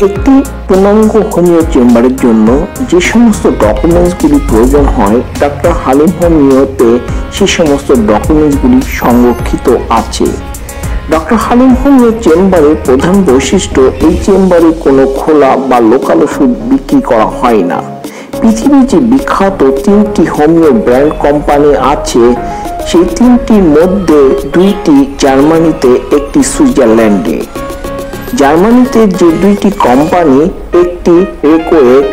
একটি পূর্ণাঙ্গ হোমিও চেম্বারের জন্য যে সমস্ত ডকুমেন্টসগুলি প্রয়োজন হয় ডক্টর হালিম হোমিওতে সেই সমস্ত ডকুমেন্টসগুলি সংরক্ষিত আছে। ডক্টর হালিম হোমিও চেম্বারের প্রধান বৈশিষ্ট্য, এই চেম্বারে কোনো খোলা বা লোকাল ওষুধ বিক্রি করা হয় না। পৃথিবীর যে বিখ্যাত 3টি হোমিও ব্র্যান্ড কোম্পানি আছে, সেই 3টির মধ্যে 2টি জার্মানিতে, একটি সুইজারল্যান্ডে। জার্মানিতে যে 2টি কোম্পানি, একটি রেকোয়েট,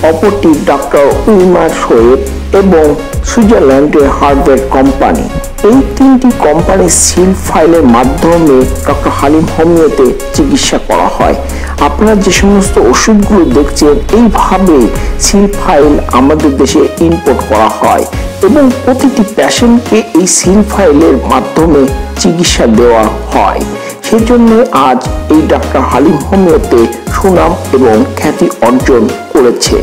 অপরটি ডক্টর উইমার শোয়েব এবং সুইজারল্যান্ডের হার্ভার্ড কোম্পানি। এই 3টি কোম্পানির সিল ফাইলের মাধ্যমে ডক্টর হালিম হোমিওতে চিকিৎসা করা হয়। আপনারা যে সমস্ত ওষুধগুলো দেখছেন, এইভাবে সিল ফাইল আমাদের দেশে ইম্পোর্ট করা হয় এবং প্রতিটি পেশেন্টকে এই সিল ফাইলের মাধ্যমে চিকিৎসা দেওয়া হয়। সেই জন্য আজ এই ডক্টর হালিম হোমিওতে সুনাম এবং খ্যাতি অর্জন করেছে।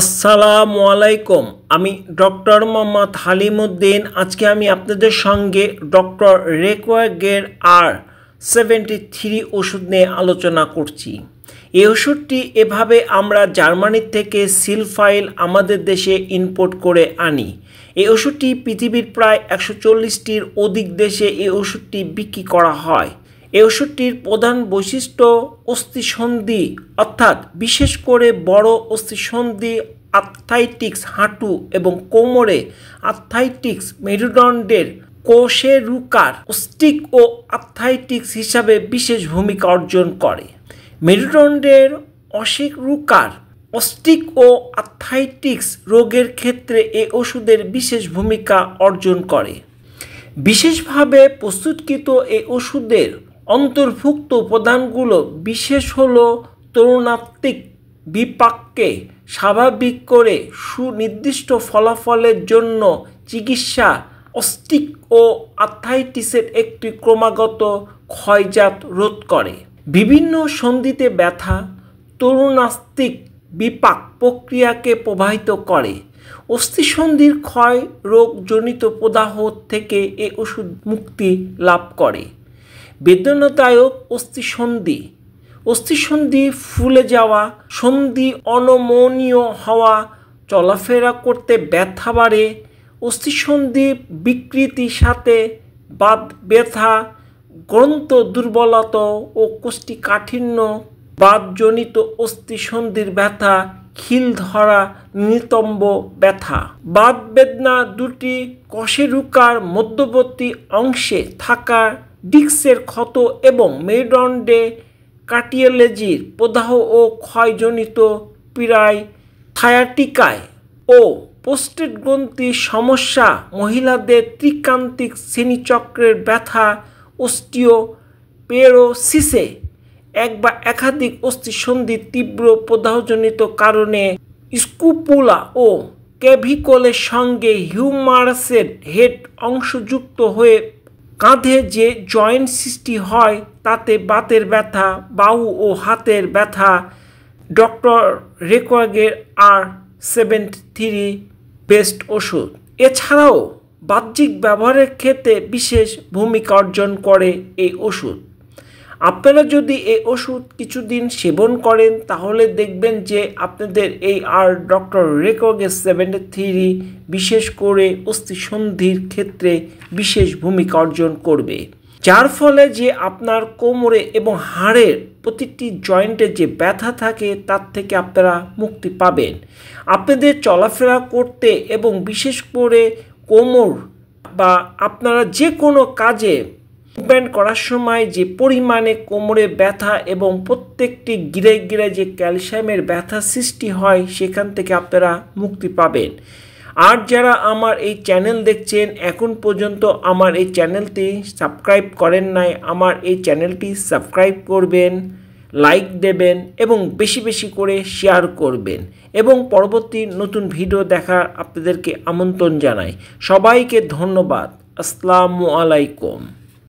আসসালামু আলাইকুম, আমি ডক্টর মোহাম্মদ হালিমউদ্দিন। আজকে আমি আপনাদের সঙ্গে ডক্টর রেকোয়াগের R73 ওষুধ নিয়ে আলোচনা করছি। এই ওষুধটি এভাবে আমরা জার্মানি থেকে সিল ফাইল আমাদের দেশে ইম্পোর্ট করে আনি। এই ওষুধটি পৃথিবীর প্রায় 140টির অধিক দেশে এই ওষুধটি বিক্রি করা হয়। এই ওষুধটির প্রধান বৈশিষ্ট্য অস্থিসন্ধি, অর্থাৎ বিশেষ করে বড় অস্থিসন্ধি, আর্থ্রাইটিস, হাঁটু এবং কোমরে আর্থ্রাইটিস, মেরুদণ্ডের কোষেরুকার অস্টিক ও আর্থ্রাইটিস হিসাবে বিশেষ ভূমিকা অর্জন করে। মেরুদণ্ডের অশেরুকার অস্টিক ও আর্থ্রাইটিস রোগের ক্ষেত্রে এই ওষুধের বিশেষ ভূমিকা অর্জন করে। বিশেষভাবে প্রস্তুতকৃত এই ওষুধের অন্তর্ভুক্ত উপাদানগুলো বিশেষ হলো তরুণাত্মিক বিপাককে স্বাভাবিক করে সুনির্দিষ্ট ফলাফলের জন্য চিকিৎসা, অস্টিক ও আর্থ্রাইটিসের একটি ক্রমাগত ক্ষয়জাত রোধ করে। বিভিন্ন সন্ধিতে ব্যথা, তরুণাত্মিক বিপাক প্রক্রিয়াকে প্রভাবিত করে। অস্থিসন্ধির ক্ষয় রোগজনিত প্রদাহ থেকে এই ওষুধ মুক্তি লাভ করে। বেদনাদায়ক অস্থিসন্ধি, অস্থিসন্ধি ফুলে যাওয়া, সন্ধি অনমনীয় হওয়া, চলাফেরা করতে ব্যথা বাড়ে, অস্থিসন্ধি বিকৃতির সাথে বাত ব্যথা, গ্রন্থ দুর্বলতা ও কোষ্ঠীকাঠিন্য, বাতজনিত অস্থিসন্ধির ব্যথা, খিল ধরা, নিতম্ব ব্যথা। বাত বেদনা দুটি কশেরুকার মধ্যবর্তী অংশে থাকা ডিস্কের ক্ষত এবং মেরুদণ্ডে কার্টিলেজের প্রদাহ ও ক্ষয়জনিত পীড়ায়, থায়াটিকায় ও প্রোস্টেট গ্রন্থির সমস্যা, মহিলাদের ত্রিকান্তিক শ্রেণীচক্রের ব্যথা, অস্টিওপোরোসিসে এক বা একাধিক অস্থিসন্ধির তীব্র প্রদাহজনিত কারণে, স্কুপুলা ও ক্যাভিকলের সঙ্গে হিউমারাসের হেড অংশযুক্ত হয়ে কাঁধে যে জয়েন্ট সৃষ্টি হয় তাতে বাতের ব্যথা, বাহু ও হাতের ব্যথা। ডক্টর রেকোয়াগের R73 বেস্ট ওষুধ। এছাড়াও বাহ্যিক ব্যবহারের ক্ষেত্রে বিশেষ ভূমিকা অর্জন করে এই ওষুধ। আপনারা যদি এই ওষুধ কিছুদিন সেবন করেন তাহলে দেখবেন যে আপনাদের এই ডক্টর রেকোয়াগের 73 বিশেষ করে অস্থিসন্ধির ক্ষেত্রে বিশেষ ভূমিকা অর্জন করবে, যার ফলে যে আপনার কোমরে এবং হাড়ের প্রতিটি জয়েন্টে যে ব্যথা থাকে তার থেকে আপনারা মুক্তি পাবেন। আপনাদের চলাফেরা করতে এবং বিশেষ করে কোমর বা আপনারা যে কোনো কাজে মুভমেন্ট করার সময় যে পরিমাণে কোমরে ব্যথা এবং প্রত্যেকটি গিরায় গিরায় যে ক্যালসিয়ামের ব্যথা সৃষ্টি হয় সেখান থেকে আপনারা মুক্তি পাবেন। আর যারা আমার এই চ্যানেল দেখছেন এখন পর্যন্ত আমার এই চ্যানেলটি সাবস্ক্রাইব করেন নাই, আমার এই চ্যানেলটি সাবস্ক্রাইব করবেন। লাইক দেবেন এবং বেশি বেশি করে শেয়ার করবেন এবং পরবর্তী নতুন ভিডিও দেখার আপনাদেরকে আমন্ত্রণ জানাই। সবাইকে ধন্যবাদ। আসসালামু আলাইকুম।